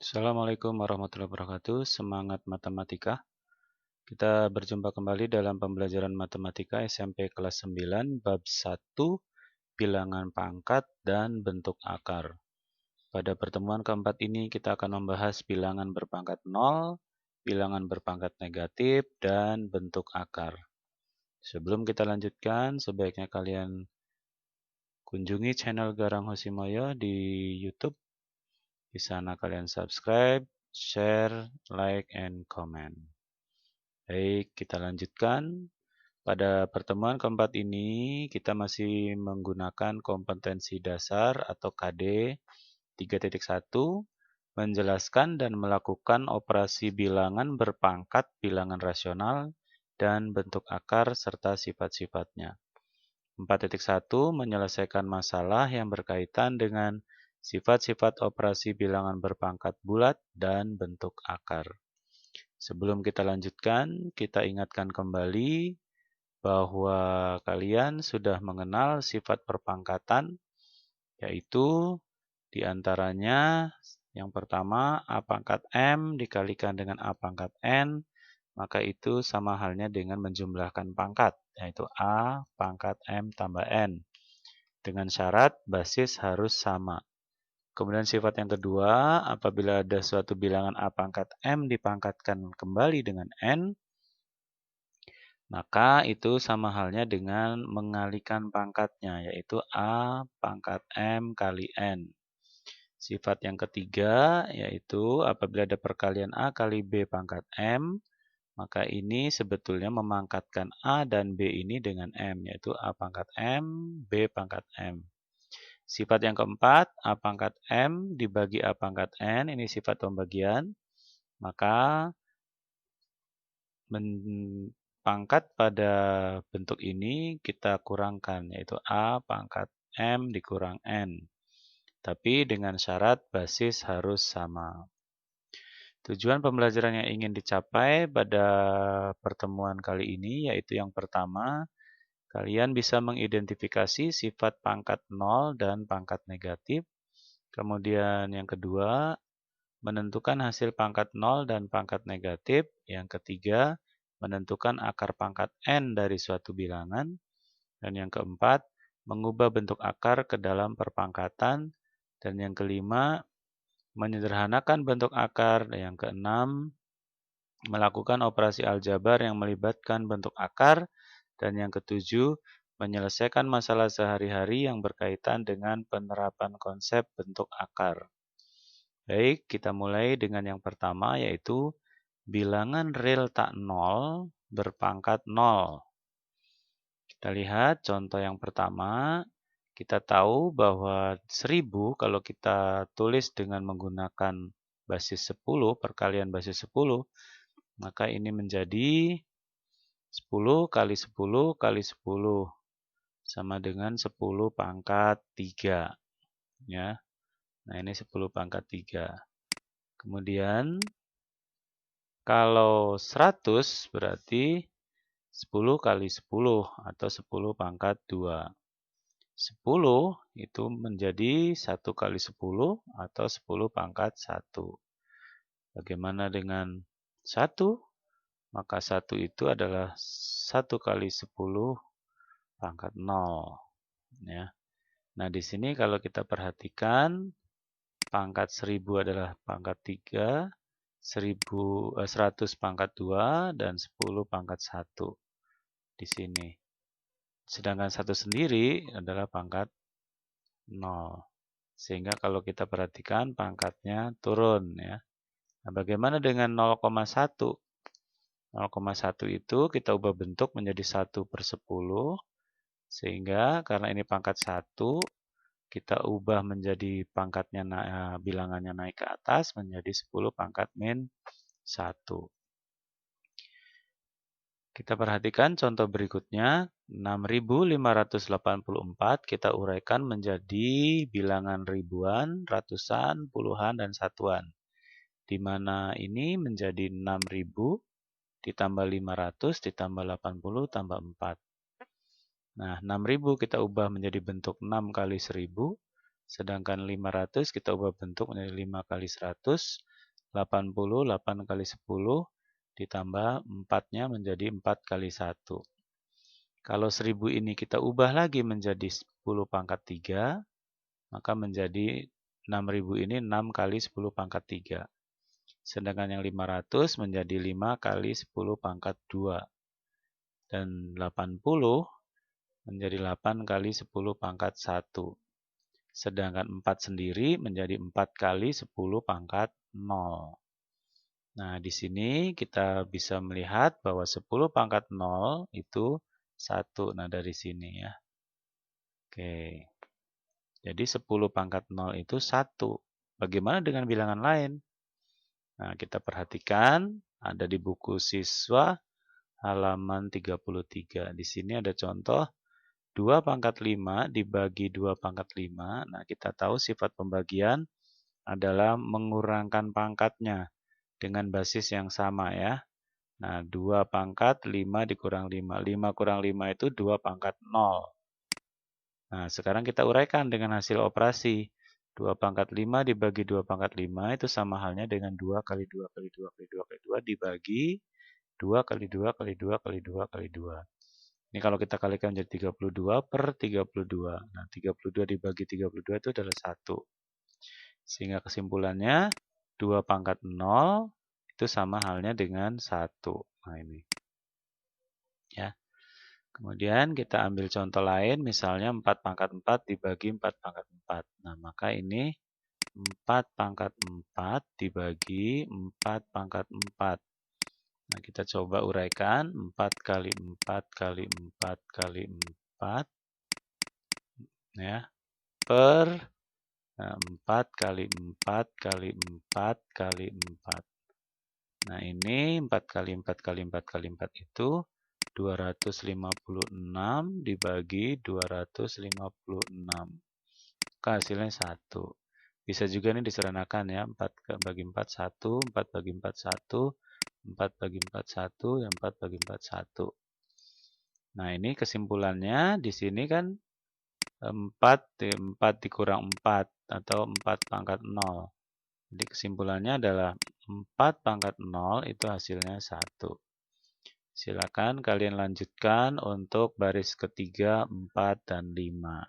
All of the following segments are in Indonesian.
Assalamualaikum warahmatullahi wabarakatuh. Semangat matematika. Kita berjumpa kembali dalam pembelajaran matematika SMP kelas 9 bab 1 bilangan pangkat dan bentuk akar. Pada pertemuan keempat ini kita akan membahas bilangan berpangkat 0, bilangan berpangkat negatif, dan bentuk akar. Sebelum kita lanjutkan, sebaiknya kalian kunjungi channel Garang Hosimoyo di YouTube. Di sana kalian subscribe, share, like, and comment. Baik, kita lanjutkan. Pada pertemuan keempat ini, kita masih menggunakan kompetensi dasar atau KD 3.1, menjelaskan dan melakukan operasi bilangan berpangkat bilangan rasional dan bentuk akar serta sifat-sifatnya. 4.1 menyelesaikan masalah yang berkaitan dengan sifat-sifat operasi bilangan berpangkat bulat dan bentuk akar. Sebelum kita lanjutkan, kita ingatkan kembali bahwa kalian sudah mengenal sifat perpangkatan, yaitu diantaranya yang pertama A pangkat M dikalikan dengan A pangkat N, maka itu sama halnya dengan menjumlahkan pangkat, yaitu A pangkat M tambah N. Dengan syarat basis harus sama. Kemudian sifat yang kedua, apabila ada suatu bilangan A pangkat M dipangkatkan kembali dengan N, maka itu sama halnya dengan mengalihkan pangkatnya, yaitu A pangkat M kali N. Sifat yang ketiga, yaitu apabila ada perkalian A kali B pangkat M, maka ini sebetulnya memangkatkan A dan B ini dengan M, yaitu A pangkat M, B pangkat M. Sifat yang keempat, A pangkat M dibagi A pangkat N, ini sifat pembagian, maka pangkat pada bentuk ini kita kurangkan, yaitu A pangkat M dikurang N. Tapi dengan syarat basis harus sama. Tujuan pembelajaran yang ingin dicapai pada pertemuan kali ini, yaitu yang pertama, kalian bisa mengidentifikasi sifat pangkat 0 dan pangkat negatif. Kemudian yang kedua, menentukan hasil pangkat 0 dan pangkat negatif. Yang ketiga, menentukan akar pangkat N dari suatu bilangan. Dan yang keempat, mengubah bentuk akar ke dalam perpangkatan. Dan yang kelima, menyederhanakan bentuk akar. Dan yang keenam, melakukan operasi aljabar yang melibatkan bentuk akar. Dan yang ketujuh, menyelesaikan masalah sehari-hari yang berkaitan dengan penerapan konsep bentuk akar. Baik, kita mulai dengan yang pertama, yaitu bilangan real tak 0 berpangkat 0. Kita lihat contoh yang pertama. Kita tahu bahwa 1000 kalau kita tulis dengan menggunakan basis 10, perkalian basis 10, maka ini menjadi 10 kali 10 kali 10 sama dengan 10 pangkat 3. Ya. Nah, ini 10 pangkat 3. Kemudian, kalau 100 berarti 10 kali 10 atau 10 pangkat 2. 10 itu menjadi 1 kali 10 atau 10 pangkat 1. Bagaimana dengan 1? Maka 1 itu adalah 1 kali 10 pangkat 0. Ya. Nah, di sini kalau kita perhatikan, pangkat 1000 adalah pangkat 3, 100 pangkat 2, dan 10 pangkat 1 di sini. Sedangkan 1 sendiri adalah pangkat 0. Sehingga kalau kita perhatikan pangkatnya turun. Ya. Nah, bagaimana dengan 0,1? 0,1 itu kita ubah bentuk menjadi 1 per 10. Sehingga karena ini pangkat 1, kita ubah menjadi pangkatnya bilangannya naik ke atas menjadi 10 pangkat min 1. Kita perhatikan contoh berikutnya, 6584 kita uraikan menjadi bilangan ribuan, ratusan, puluhan, dan satuan. Di mana ini menjadi 6000 ditambah 500 ditambah 80 tambah 4. Nah, 6000 kita ubah menjadi bentuk 6 kali 1000, sedangkan 500 kita ubah bentuk menjadi 5 kali 100, 80, 8 kali 10, ditambah 4-nya menjadi 4 kali 1. Kalau 1000 ini kita ubah lagi menjadi 10 pangkat 3, maka menjadi 6000 ini 6 kali 10 pangkat 3. Sedangkan yang 500 menjadi 5 kali 10 pangkat 2. Dan 80 menjadi 8 kali 10 pangkat 1. Sedangkan 4 sendiri menjadi 4 kali 10 pangkat 0. Nah, di sini kita bisa melihat bahwa 10 pangkat 0 itu 1. Nah, dari sini ya. Oke. Jadi 10 pangkat 0 itu 1. Bagaimana dengan bilangan lain? Nah, kita perhatikan ada di buku siswa halaman 33. Di sini ada contoh 2 pangkat 5 dibagi 2 pangkat 5. Nah, kita tahu sifat pembagian adalah mengurangkan pangkatnya dengan basis yang sama ya. Nah, 2 pangkat 5 dikurang 5. 5 kurang 5 itu 2 pangkat 0. Nah, sekarang kita uraikan dengan hasil operasi. 2 pangkat 5 dibagi 2 pangkat 5 itu sama halnya dengan 2 kali 2 kali 2 kali 2 kali 2 dibagi 2 kali 2 kali 2 kali 2 kali 2. Ini kalau kita kalikan jadi 32 per 32. Nah, 32 dibagi 32 itu adalah 1. Sehingga kesimpulannya 2 pangkat 0 itu sama halnya dengan 1. Nah, ini. Ya. Kemudian kita ambil contoh lain, misalnya 4 pangkat 4 dibagi 4 pangkat 4. Nah, maka ini 4 pangkat 4 dibagi 4 pangkat 4. Nah, kita coba uraikan. 4 kali 4 kali 4 kali 4. Ya, per 4 kali 4 kali 4 kali 4. Nah, ini 4 kali 4 kali 4 kali 4 itu 256 dibagi 256. Maka hasilnya 1. Bisa juga ini disederhanakan ya. 4 bagi 4, 1. 4 bagi 4, 1. 4 bagi 4, 1. Dan 4 bagi 4, 1. Nah, ini kesimpulannya di sini kan 4 dikurang 4 atau 4 pangkat 0. Jadi kesimpulannya adalah 4 pangkat 0 itu hasilnya 1. Silakan kalian lanjutkan untuk baris ketiga, 4, dan 5.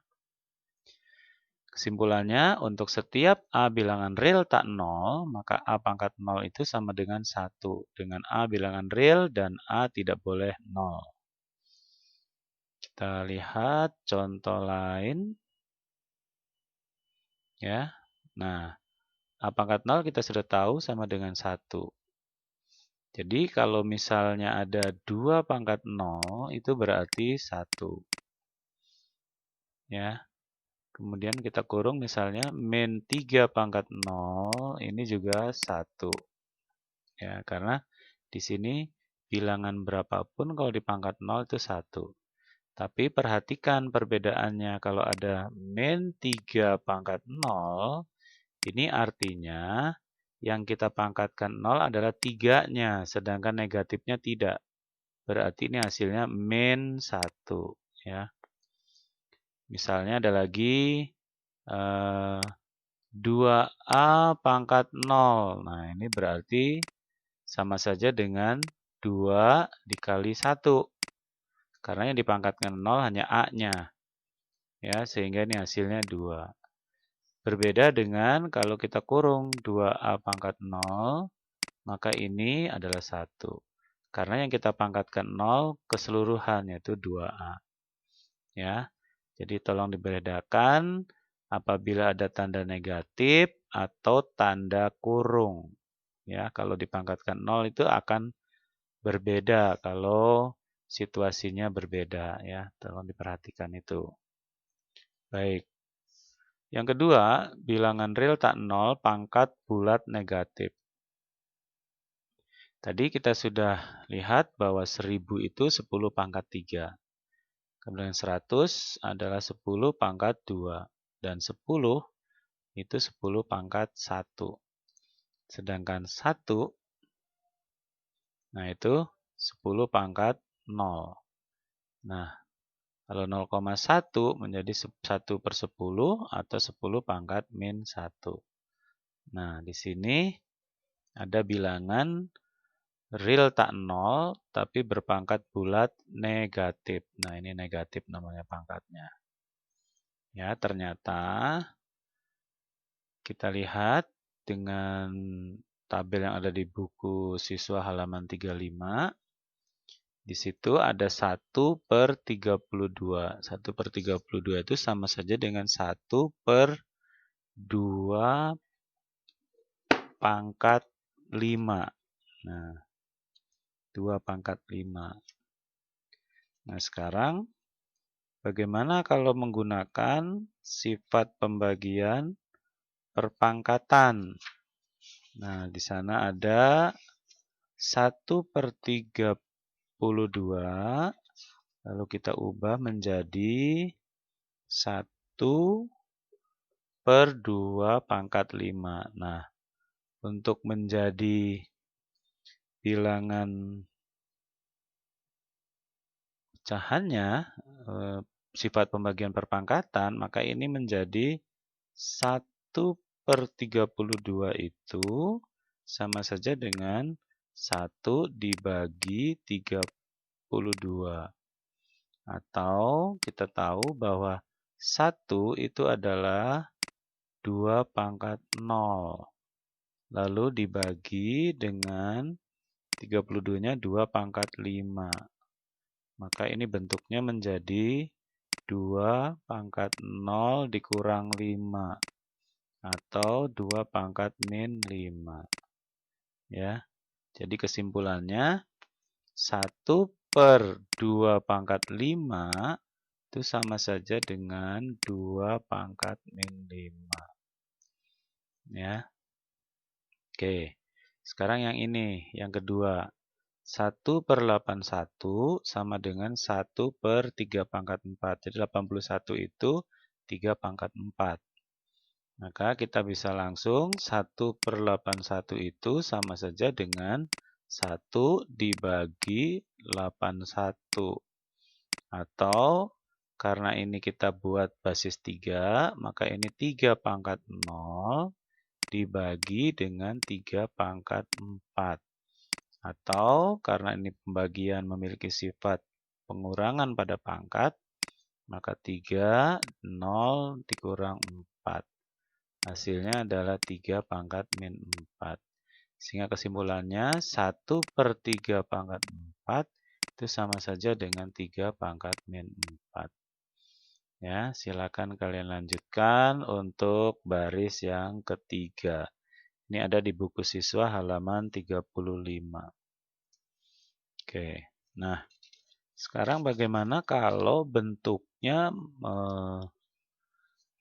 Kesimpulannya, untuk setiap A bilangan real tak 0, maka A pangkat 0 itu sama dengan 1. Dengan A bilangan real dan A tidak boleh 0. Kita lihat contoh lain. Ya. Nah, A pangkat 0 kita sudah tahu sama dengan 1. Jadi kalau misalnya ada 2 pangkat 0, itu berarti 1. Ya. Kemudian kita kurung misalnya min 3 pangkat 0, ini juga 1. Ya, karena di sini bilangan berapapun kalau di pangkat 0 itu 1. Tapi perhatikan perbedaannya. Kalau ada min 3 pangkat 0, ini artinya yang kita pangkatkan 0 adalah 3-nya, sedangkan negatifnya tidak. Berarti ini hasilnya min 1. Ya. Misalnya ada lagi 2A pangkat 0. Nah, ini berarti sama saja dengan 2 dikali 1. Karena yang dipangkatkan 0 hanya A-nya. Ya, sehingga ini hasilnya 2. Berbeda dengan kalau kita kurung 2A pangkat 0, maka ini adalah 1. Karena yang kita pangkatkan 0 keseluruhan, yaitu 2A. Ya, jadi tolong dibedakan apabila ada tanda negatif atau tanda kurung. Ya, kalau dipangkatkan 0 itu akan berbeda kalau situasinya berbeda ya. Tolong diperhatikan itu. Baik. Yang kedua, bilangan real tak 0 pangkat bulat negatif. Tadi kita sudah lihat bahwa 1000 itu 10 pangkat 3. Kemudian 100 adalah 10 pangkat 2. Dan 10 itu 10 pangkat 1. Sedangkan 1, nah itu 10 pangkat 0. Nah, kalau 0,1 menjadi 1 per 10 atau 10 pangkat min 1. Nah, di sini Ada bilangan real tak 0, tapi berpangkat bulat negatif. Nah, ini negatif namanya pangkatnya. Ya, ternyata kita lihat dengan tabel yang ada di buku siswa halaman 35. Di situ ada 1/32. 1/32 itu sama saja dengan 1/2 pangkat 5. Nah, 2/5. Nah, sekarang bagaimana kalau menggunakan sifat pembagian perpangkatan? Nah, di sana ada 1/32, lalu kita ubah menjadi 1/2/5. Nah, untuk menjadi bilangan pecahannya, sifat pembagian perpangkatan, maka ini menjadi 1/32 itu sama saja dengan 1 dibagi 32. Atau kita tahu bahwa 1 itu adalah 2/0. Lalu dibagi dengan 32-nya 2/5. Maka ini bentuknya menjadi 2/0 dikurang 5. Atau 2/-5. Ya, jadi kesimpulannya 1/2/5 itu sama saja dengan 2/-5. Ya. Oke. Sekarang yang ini, yang kedua. 1/81 sama dengan 1/3/4. Jadi 81 itu 3/4. Maka kita bisa langsung 1/81 itu sama saja dengan 1 dibagi 81. Atau karena ini kita buat basis 3, maka ini 3/0 dibagi dengan 3/4. Atau karena ini pembagian memiliki sifat pengurangan pada pangkat, maka 3, 0 dikurang 4. Hasilnya adalah 3/-4. Sehingga kesimpulannya 1/3/4 itu sama saja dengan 3/-4. Ya, silakan kalian lanjutkan untuk baris yang ketiga. Ini ada di buku siswa halaman 35. Oke, nah sekarang bagaimana kalau bentuknya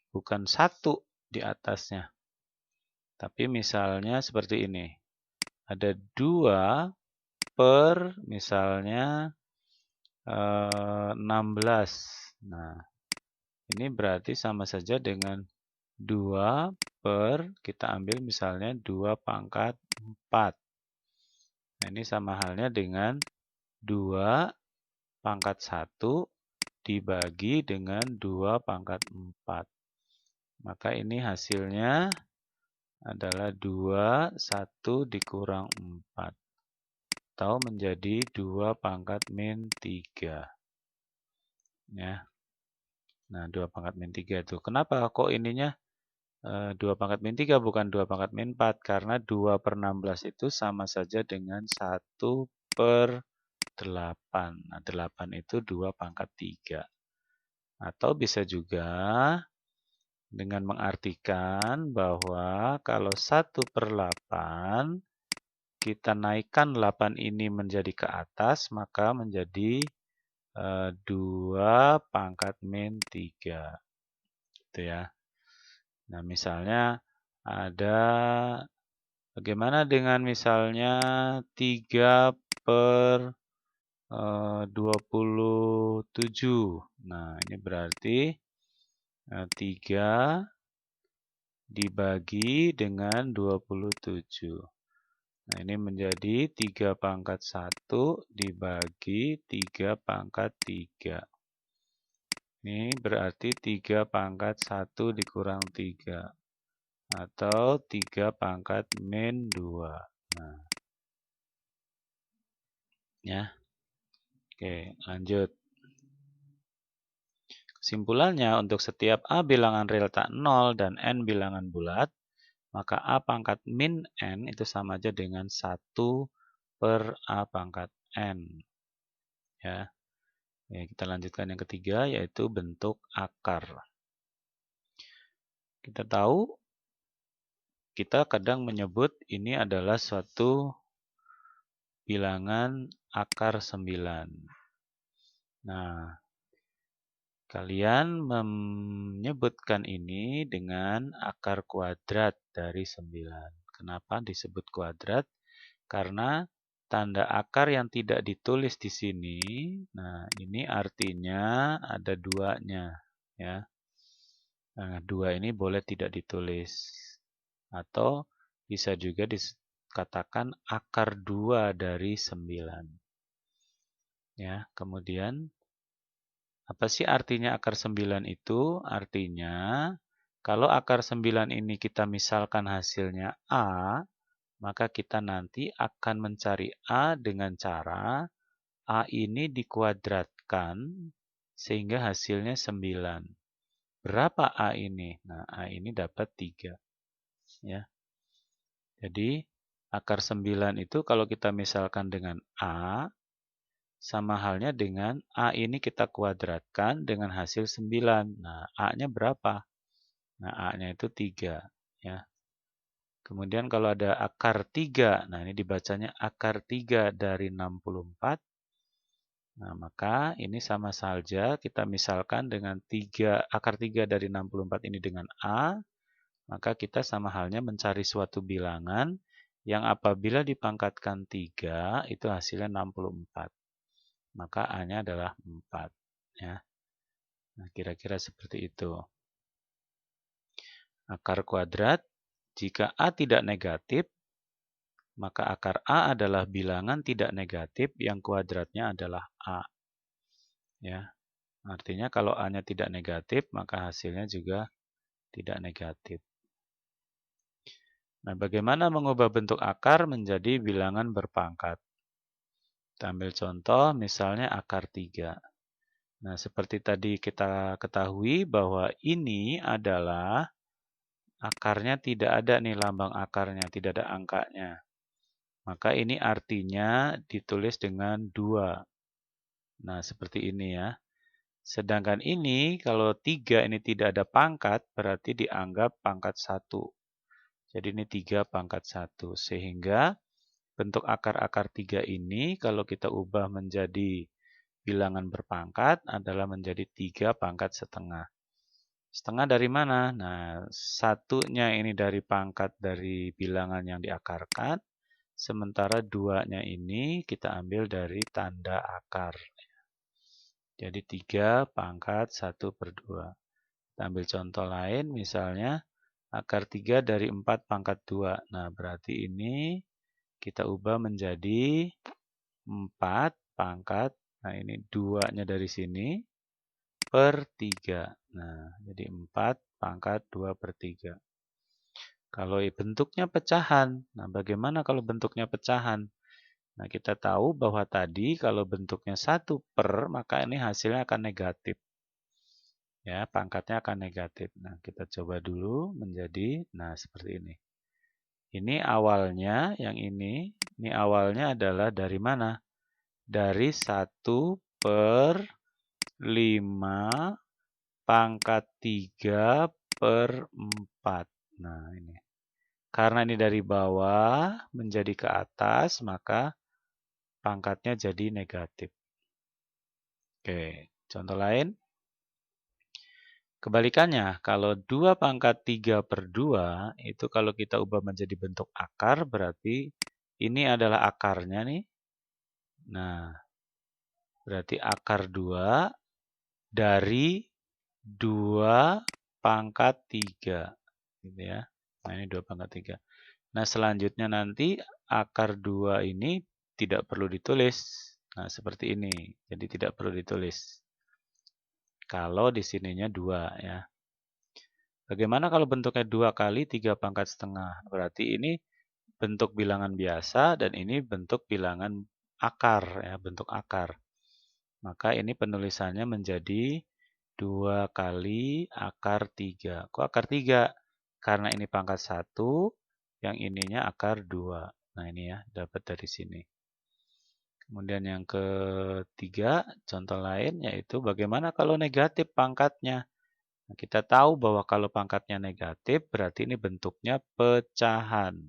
bukan 1 di atasnya, tapi misalnya seperti ini. Ada 2 per misalnya 16. Nah, ini berarti sama saja dengan 2 per, kita ambil misalnya 2/4. Nah, ini sama halnya dengan 2/1 dibagi dengan 2/4. Maka ini hasilnya adalah 2, 1 dikurang 4. Atau menjadi 2/-3. Ya. Nah, 2/-3 itu. Kenapa kok ininya 2/-3 bukan 2/-4? Karena 2/16 itu sama saja dengan 1/8. Nah, 8 itu 2/3. Atau bisa juga dengan mengartikan bahwa kalau 1/8 kita naikkan 8 ini menjadi ke atas, maka menjadi 2/-3. Gitu ya. Nah, misalnya ada bagaimana dengan misalnya 3/27. Nah, ini berarti 3 dibagi dengan 27. Nah, ini menjadi 3/1 dibagi 3/3. Ini berarti 3/1 dikurang 3. Atau 3/-2. Nah, ya. Oke, lanjut. Kesimpulannya, untuk setiap A bilangan real tak 0 dan N bilangan bulat, maka A pangkat min N itu sama aja dengan 1 per A pangkat N. Ya. Ya, kita lanjutkan yang ketiga, yaitu bentuk akar. Kita tahu, kita kadang menyebut ini adalah suatu bilangan akar 9. Nah, kalian menyebutkan ini dengan akar kuadrat dari 9. Kenapa disebut kuadrat? Karena tanda akar yang tidak ditulis di sini, nah ini artinya ada duanya. Ya. Nah, 2 ini boleh tidak ditulis. Atau bisa juga dikatakan akar 2 dari 9. Ya, kemudian apa sih artinya akar 9 itu? Artinya kalau akar 9 ini kita misalkan hasilnya A, maka kita nanti akan mencari A dengan cara A ini dikuadratkan sehingga hasilnya 9. Berapa A ini? Nah, A ini dapat 3. Ya. Jadi akar 9 itu kalau kita misalkan dengan A, sama halnya dengan A ini kita kuadratkan dengan hasil 9. Nah, A-nya berapa? Nah, A-nya itu 3. Ya. Kemudian kalau ada akar 3, nah ini dibacanya akar 3 dari 64. Nah, maka ini sama saja kita misalkan dengan akar 3 dari 64 ini dengan A, maka kita sama halnya mencari suatu bilangan yang apabila dipangkatkan 3, itu hasilnya 64. Maka A-nya adalah 4. Ya. Nah, kira-kira seperti itu. Akar kuadrat, jika A tidak negatif, maka akar A adalah bilangan tidak negatif yang kuadratnya adalah A. Ya. Artinya kalau A-nya tidak negatif, maka hasilnya juga tidak negatif. Nah, bagaimana mengubah bentuk akar menjadi bilangan berpangkat? Kita ambil contoh, misalnya akar 3. Nah, seperti tadi kita ketahui bahwa ini adalah akarnya tidak ada nih lambang akarnya, tidak ada angkanya. Maka ini artinya ditulis dengan 2. Nah, seperti ini ya. Sedangkan ini, kalau 3 ini tidak ada pangkat, berarti dianggap pangkat 1. Jadi ini 3 pangkat 1. Sehingga bentuk akar-akar 3 ini, kalau kita ubah menjadi bilangan berpangkat, adalah menjadi 3 pangkat setengah. Setengah dari mana? Nah, satunya ini dari pangkat dari bilangan yang diakarkan, sementara 2-nya ini kita ambil dari tanda akar. Jadi 3 pangkat 1 per 2. Kita ambil contoh lain, misalnya akar 3 dari 4 pangkat 2. Nah, berarti ini kita ubah menjadi 4 pangkat, nah ini 2-nya dari sini, per 3. Nah, jadi 4 pangkat 2 per 3. Kalau bentuknya pecahan, nah bagaimana kalau bentuknya pecahan? Nah, kita tahu bahwa tadi kalau bentuknya 1 per, maka ini hasilnya akan negatif. Ya, pangkatnya akan negatif. Nah, kita coba dulu menjadi, nah seperti ini. Ini awalnya, yang ini awalnya adalah dari mana? Dari 1 per 5 pangkat 3 per 4. Nah, ini. Karena ini dari bawah menjadi ke atas, maka pangkatnya jadi negatif. Oke, contoh lain. Kebalikannya, kalau 2 pangkat 3 per 2, itu kalau kita ubah menjadi bentuk akar, berarti ini adalah akarnya nih. Nah, berarti akar 2 dari 2 pangkat 3. Gitu ya. Nah, ini 2 pangkat 3. Nah, selanjutnya nanti akar 2 ini tidak perlu ditulis. Nah, seperti ini. Jadi tidak perlu ditulis. Kalau di sininya 2 ya. Bagaimana kalau bentuknya 2 kali 3 pangkat setengah? Berarti ini bentuk bilangan biasa dan ini bentuk bilangan akar, ya, bentuk akar. Maka ini penulisannya menjadi 2 kali akar 3. Kok akar 3? Karena ini pangkat 1, yang ininya akar 2. Nah ini ya, dapat dari sini. Kemudian yang ketiga, contoh lain yaitu bagaimana kalau negatif pangkatnya. Nah, kita tahu bahwa kalau pangkatnya negatif, berarti ini bentuknya pecahan.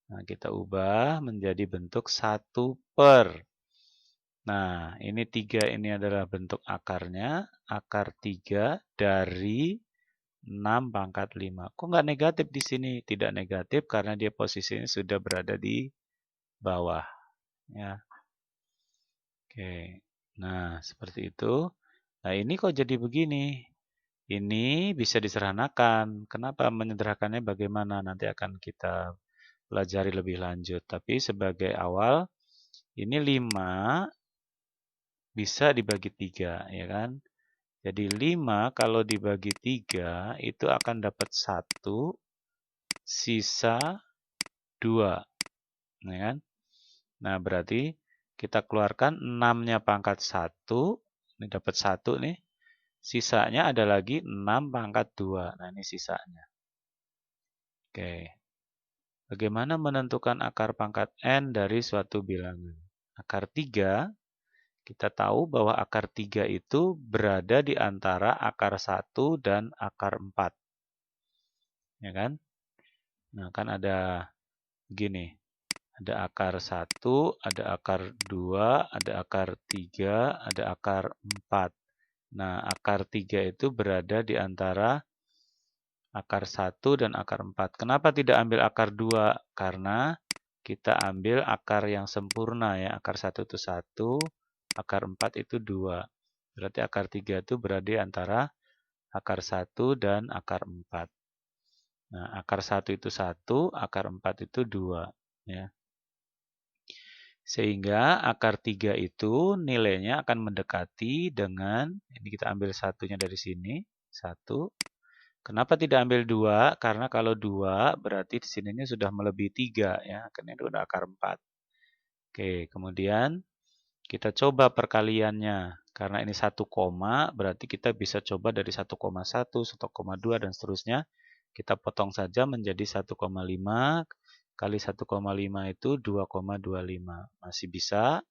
Nah, kita ubah menjadi bentuk 1 per. Nah, ini 3 ini adalah bentuk akarnya. Akar 3 dari 6 pangkat 5. Kok nggak negatif di sini? Tidak negatif karena dia posisinya sudah berada di bawah. Ya. Oke. Nah, seperti itu. Nah, ini kok jadi begini? Ini bisa disederhanakan. Kenapa menyederhanakannya bagaimana? Nanti akan kita pelajari lebih lanjut. Tapi sebagai awal, ini 5 bisa dibagi 3, ya kan? Jadi 5 kalau dibagi 3 itu akan dapat 1, sisa 2. Ya kan? Nah, berarti kita keluarkan 6-nya pangkat 1. Ini dapat 1 nih. Sisanya ada lagi 6 pangkat 2. Nah, ini sisanya. Oke. Bagaimana menentukan akar pangkat n dari suatu bilangan? Akar 3, kita tahu bahwa akar 3 itu berada di antara akar 1 dan akar 4. Ya kan? Nah, kan ada begini. Ada akar 1, ada akar 2, ada akar 3, ada akar 4. Nah, akar 3 itu berada di antara akar 1 dan akar 4. Kenapa tidak ambil akar 2? Karena kita ambil akar yang sempurna ya. Akar 1 itu 1, akar 4 itu 2. Berarti akar 3 itu berada di antara akar 1 dan akar 4. Nah, akar 1 itu 1, akar 4 itu 2. Ya. Sehingga akar 3 itu nilainya akan mendekati dengan, ini kita ambil satunya dari sini, 1. Kenapa tidak ambil 2? Karena kalau 2 berarti di sininya sudah melebihi 3 ya, karena itu udah akar 4. Oke, kemudian kita coba perkaliannya. Karena ini 1 koma, berarti kita bisa coba dari 1,1, 1,2 dan seterusnya. Kita potong saja menjadi 1,5 kali 1,5 itu 2,25. Masih bisa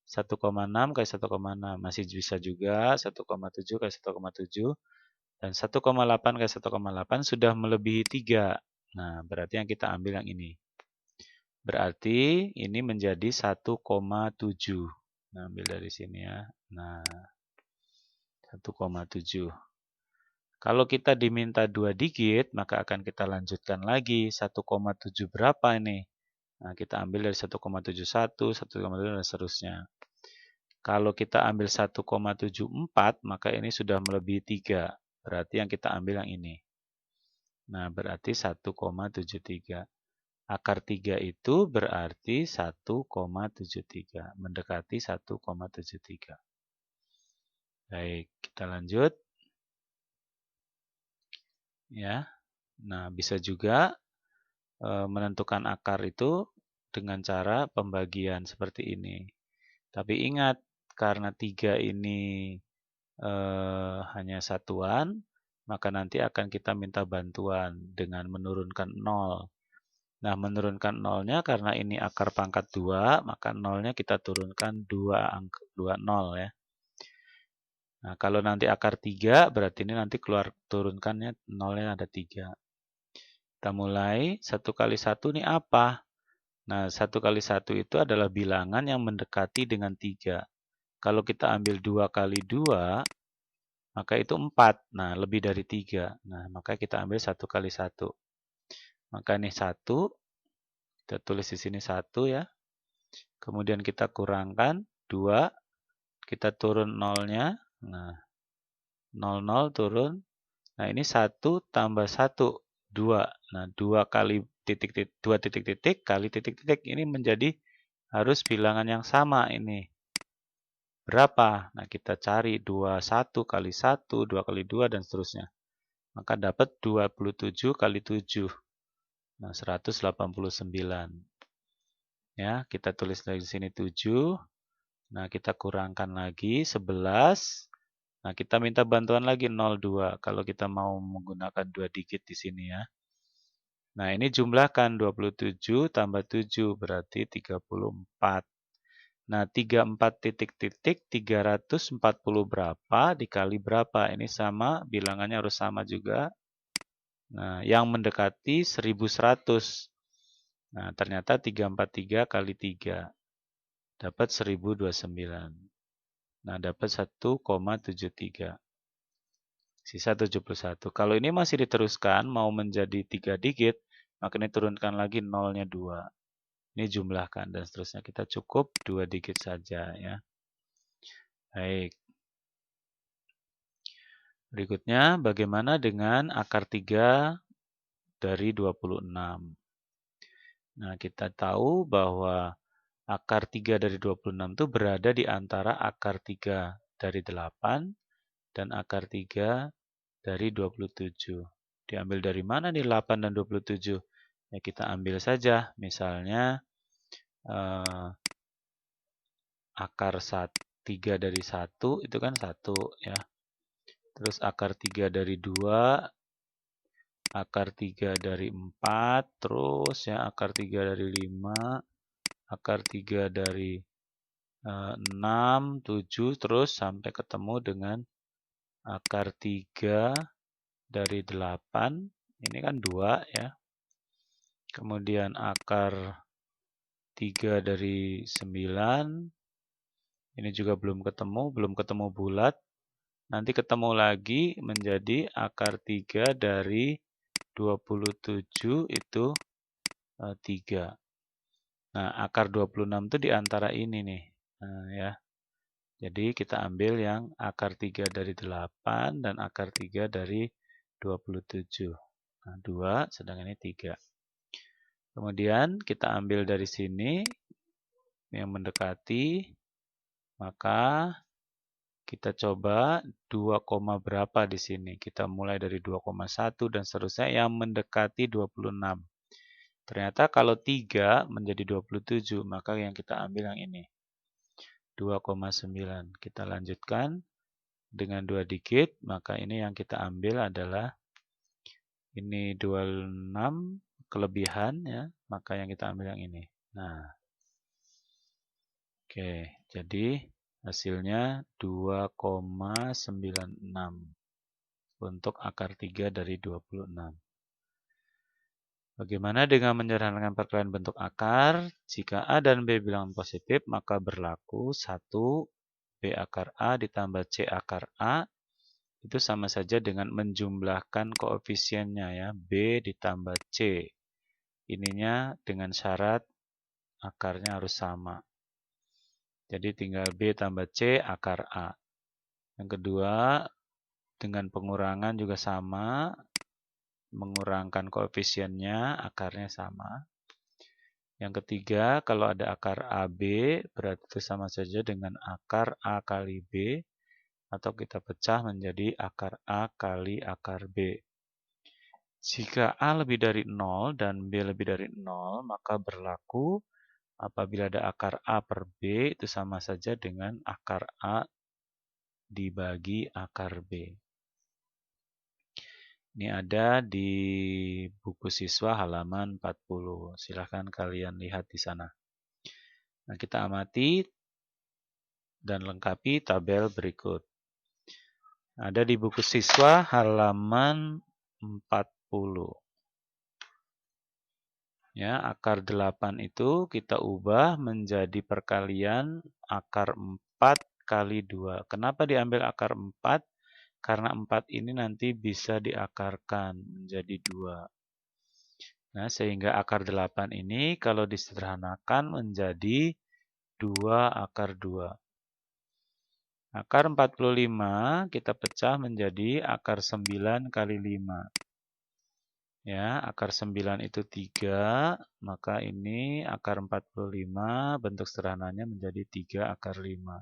1,6 kali 1,6. Masih bisa juga 1,7 kali 1,7. Dan 1,8 kali 1,8 sudah melebihi 3. Nah, berarti yang kita ambil yang ini. Berarti ini menjadi 1,7. Nah, ambil dari sini ya. Nah, 1,7. Kalau kita diminta 2 digit, maka akan kita lanjutkan lagi. 1,7 berapa ini? Nah, kita ambil dari 1,71, 1,7 dan seterusnya. Kalau kita ambil 1,74, maka ini sudah melebihi 3. Berarti yang kita ambil yang ini. Nah, berarti 1,73. Akar 3 itu berarti 1,73. Mendekati 1,73. Baik, kita lanjut. Ya. Nah, bisa juga menentukan akar itu dengan cara pembagian seperti ini. Tapi ingat, karena 3 ini hanya satuan, maka nanti akan kita minta bantuan dengan menurunkan 0. Nah, menurunkan 0-nya karena ini akar pangkat 2, maka 0-nya kita turunkan 2 0 ya. Nah, kalau nanti akar 3, berarti ini nanti keluar turunkannya 0-nya ada 3. Kita mulai, 1 kali 1 ini apa? Nah, 1 kali 1 itu adalah bilangan yang mendekati dengan 3. Kalau kita ambil 2 kali 2, maka itu 4. Nah, lebih dari 3. Nah, maka kita ambil 1 kali 1. Maka ini 1. Kita tulis di sini 1 ya. Kemudian kita kurangkan 2. Kita turun 0-nya. Nah, 0, 0 turun. Nah, ini 1 tambah 1. 2. Nah, 2 kali titik-titik, 2 titik-titik kali titik-titik. Ini menjadi harus bilangan yang sama ini. Berapa? Nah, kita cari 21 kali 1, 2 kali 2, dan seterusnya. Maka dapat 27 kali 7. Nah, 189. Ya, kita tulis lagi di sini 7. Nah, kita kurangkan lagi 11. Nah, kita minta bantuan lagi 02 kalau kita mau menggunakan 2 digit di sini ya. Nah, ini jumlahkan 27 tambah 7 berarti 34. Nah, 34 titik-titik 340 berapa dikali berapa? Ini sama, bilangannya harus sama juga. Nah, yang mendekati 1100. Nah, ternyata 343 kali 3 dapat 1029. Nah, dapat 1,73. Sisa 71. Kalau ini masih diteruskan mau menjadi 3 digit, maka ini turunkan lagi nolnya 2. Ini jumlahkan dan seterusnya. Kita cukup 2 digit saja ya. Baik. Berikutnya, bagaimana dengan akar 3 dari 26? Nah, kita tahu bahwa akar 3 dari 26 itu berada di antara akar 3 dari 8 dan akar 3 dari 27. Diambil dari mana nih 8 dan 27? Ya, kita ambil saja. Misalnya, akar 3 dari 1 itu kan 1 ya. Terus akar 3 dari 2, akar 3 dari 4, terus ya akar 3 dari 5, akar 3 dari 6, 7, terus sampai ketemu dengan akar 3 dari 8, ini kan 2 ya. Kemudian akar 3 dari 9, ini juga belum ketemu bulat. Nanti ketemu lagi menjadi akar 3 dari 27 itu 3. Nah, akar 26 itu di antara ini nih. Nah, ya. Jadi kita ambil yang akar 3 dari 8 dan akar 3 dari 27. Nah, 2 sedangkan ini 3. Kemudian kita ambil dari sini yang mendekati, maka kita coba 2, berapa di sini. Kita mulai dari 2,1 dan seterusnya yang mendekati 26. Ternyata kalau 3 menjadi 27, maka yang kita ambil yang ini. 2,9. Kita lanjutkan dengan 2 digit, maka ini yang kita ambil adalah ini 26 kelebihan ya, maka yang kita ambil yang ini. Nah, oke, jadi hasilnya 2,96 untuk akar 3 dari 26. Bagaimana dengan menyederhanakan perkalian bentuk akar? Jika A dan B bilangan positif, maka berlaku 1 B akar A ditambah C akar A. Itu sama saja dengan menjumlahkan koefisiennya ya, B ditambah C. Ininya dengan syarat akarnya harus sama. Jadi tinggal B tambah C akar A. Yang kedua, dengan pengurangan juga sama. Mengurangkan koefisiennya, akarnya sama. Yang ketiga, kalau ada akar AB, berarti itu sama saja dengan akar A kali B. Atau kita pecah menjadi akar A kali akar B. Jika A lebih dari 0 dan B lebih dari 0, maka berlaku apabila ada akar A per B, itu sama saja dengan akar A dibagi akar B. Ini ada di buku siswa halaman 40. Silahkan kalian lihat di sana. Nah, kita amati dan lengkapi tabel berikut. Ada di buku siswa halaman 40. Ya, akar 8 itu kita ubah menjadi perkalian akar 4 kali 2. Kenapa diambil akar 4? Karena 4 ini nanti bisa diakarkan menjadi 2. Nah, sehingga akar 8 ini kalau disederhanakan menjadi 2 akar 2. Akar 45 kita pecah menjadi akar 9 kali 5. Ya, akar 9 itu 3, maka ini akar 45 bentuk sederhananya menjadi 3 akar 5.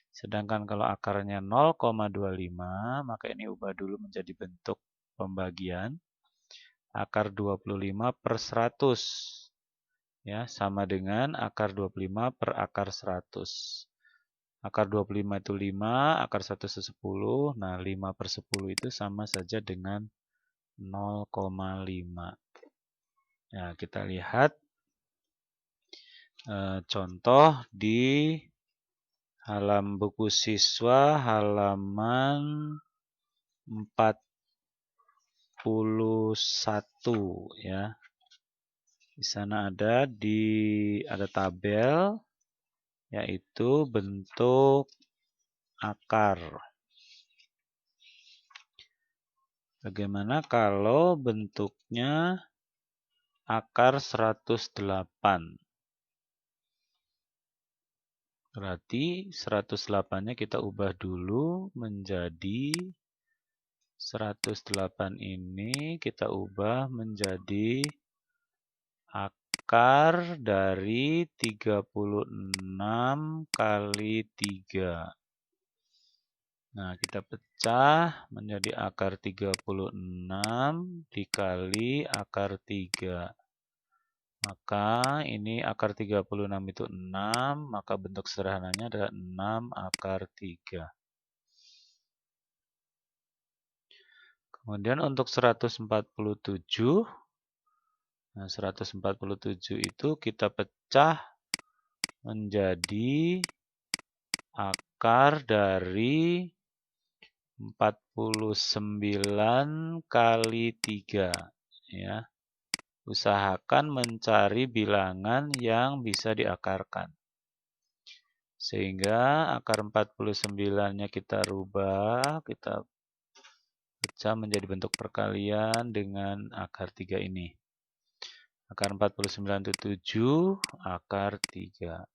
Sedangkan kalau akarnya 0,25, maka ini ubah dulu menjadi bentuk pembagian. akar 25 per 100. Ya, sama dengan akar 25 per akar 100. Akar 25 itu 5, akar 1 itu 10. Nah, 5 per 10 itu sama saja dengan 0,5. Nah, kita lihat contoh di buku siswa halaman 41 ya. Di sana ada tabel yaitu bentuk akar. Bagaimana kalau bentuknya akar 108? Berarti 108-nya kita ubah dulu menjadi 108 ini kita ubah menjadi akar dari 36 kali 3. Nah, kita pecah menjadi akar 36 dikali akar 3. Maka ini akar 36 itu 6, maka bentuk sederhananya adalah 6 akar 3. Kemudian untuk 147, nah 147 itu kita pecah menjadi akar dari 49 kali 3. Ya. Usahakan mencari bilangan yang bisa diakarkan. Sehingga akar 49-nya kita rubah, kita pecah menjadi bentuk perkalian dengan akar 3 ini. Akar 49 itu 7, akar 3.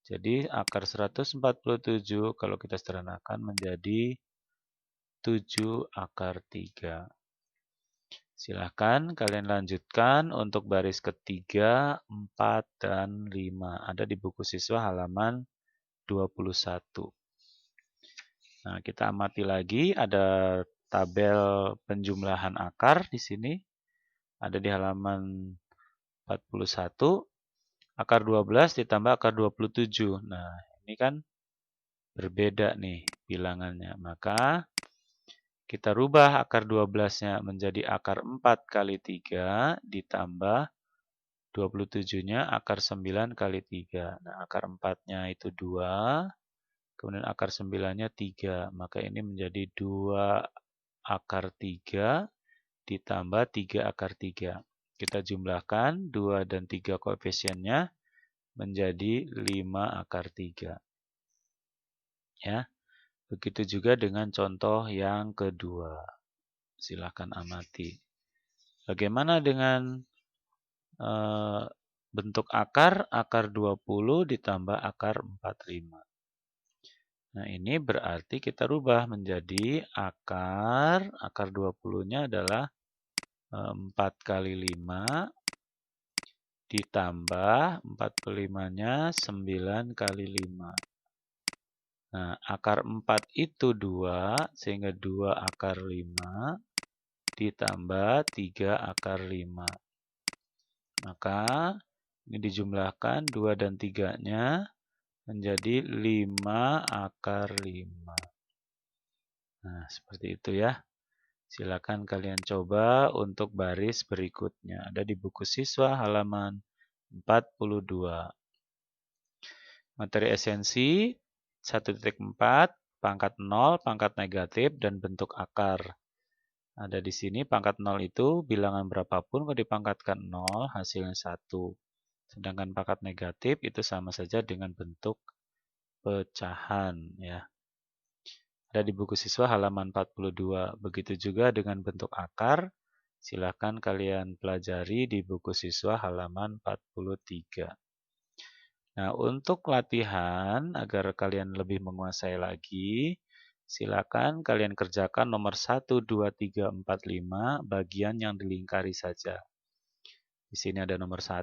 Jadi akar 147 kalau kita sederhanakan menjadi 7 akar 3. Silahkan kalian lanjutkan untuk baris ketiga, 4, dan 5. Ada di buku siswa halaman 21. Nah, kita amati lagi ada tabel penjumlahan akar di sini. Ada di halaman 41. Akar 12 ditambah akar 27. Nah, ini kan berbeda nih bilangannya. Maka kita rubah akar 12-nya menjadi akar 4 kali 3 ditambah 27-nya akar 9 kali 3. Nah, akar 4-nya itu 2, kemudian akar 9-nya 3. Maka ini menjadi 2 akar 3 ditambah 3 akar 3. Kita jumlahkan 2 dan 3 koefisiennya menjadi 5 akar 3. Ya. Begitu juga dengan contoh yang kedua. Silakan amati. Bagaimana dengan bentuk akar? Akar 20 ditambah akar 45. Nah, ini berarti kita rubah menjadi akar 20-nya adalah 4 kali 5 ditambah 45-nya 9 kali 5. Nah, akar 4 itu 2, sehingga 2 akar 5 ditambah 3 akar 5. Maka ini dijumlahkan 2 dan 3-nya menjadi 5 akar 5. Nah, seperti itu ya. Silakan kalian coba untuk baris berikutnya. Ada di buku siswa halaman 42. Materi esensi 1.4, pangkat 0, pangkat negatif, dan bentuk akar. Ada di sini pangkat 0 itu bilangan berapapun kalau dipangkatkan 0 hasilnya 1. Sedangkan pangkat negatif itu sama saja dengan bentuk pecahan ya. Ada di buku siswa halaman 42. Begitu juga dengan bentuk akar. Silakan kalian pelajari di buku siswa halaman 43. Nah, untuk latihan agar kalian lebih menguasai lagi, silakan kalian kerjakan nomor 1, 2, 3, 4, 5 bagian yang dilingkari saja. Di sini ada nomor 1,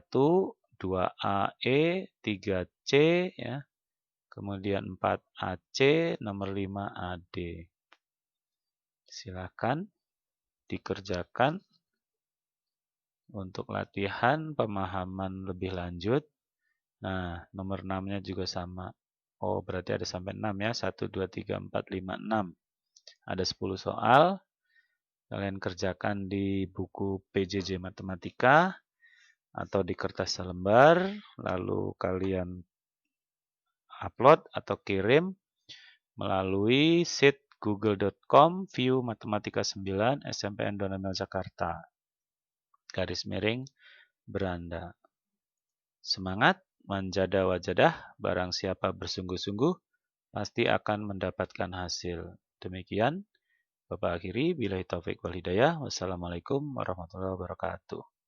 2AE, 3C ya. Kemudian 4AC, nomor 5AD. Silakan dikerjakan. Untuk latihan pemahaman lebih lanjut, nah nomor 6-nya juga sama. Oh, berarti ada sampai 6 ya. 1, 2, 3, 4, 5, 6. Ada 10 soal. Kalian kerjakan di buku PJJ Matematika atau di kertas selembar. Lalu kalian upload atau kirim melalui sheet google.com view matematika 9 SMPN Donamel Jakarta. Garis miring beranda. Semangat, manjada wajadah, barang siapa bersungguh-sungguh, pasti akan mendapatkan hasil. Demikian, Bapak akhiri, billahi taufik wal hidayah. Wassalamualaikum warahmatullahi wabarakatuh.